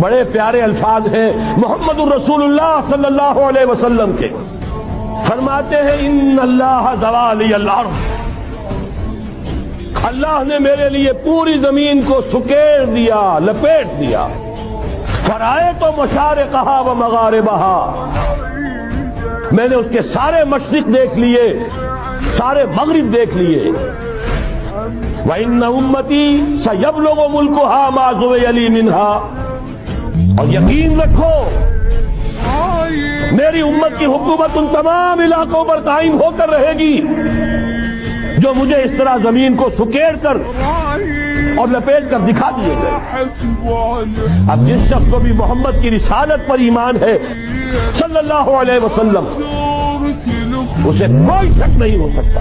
بڑے پیارے الفاظ ہیں محمد الرسول اللہ صلی اللہ علیہ وسلم کے. فرماتے ہیں ان اللہ زوالی الارض، اللہ نے میرے لیے پوری زمین کو سکیڑ دیا، لپیٹ دیا. فرائے تو مشارقہا و مغاربہا، میں نے اس کے سارے مشرق دیکھ لیے، سارے مغرب دیکھ لیے. وَإِنَّ أُمَّتِي سَيَبْلُغُ مُلْكُهَا مَا زُوِيَ لِي مِنْهَا، اور یقین رکھو میری امت کی حکومت ان تمام علاقوں پر قائم ہو کر رہے گی جو مجھے اس طرح زمین کو سکیڑ کر اور لپیٹ کر دکھا دیے گئے. اب جس شخص کو بھی محمد کی رسالت پر ایمان ہے صلی اللہ علیہ وسلم، اسے کوئی شک نہیں ہو سکتا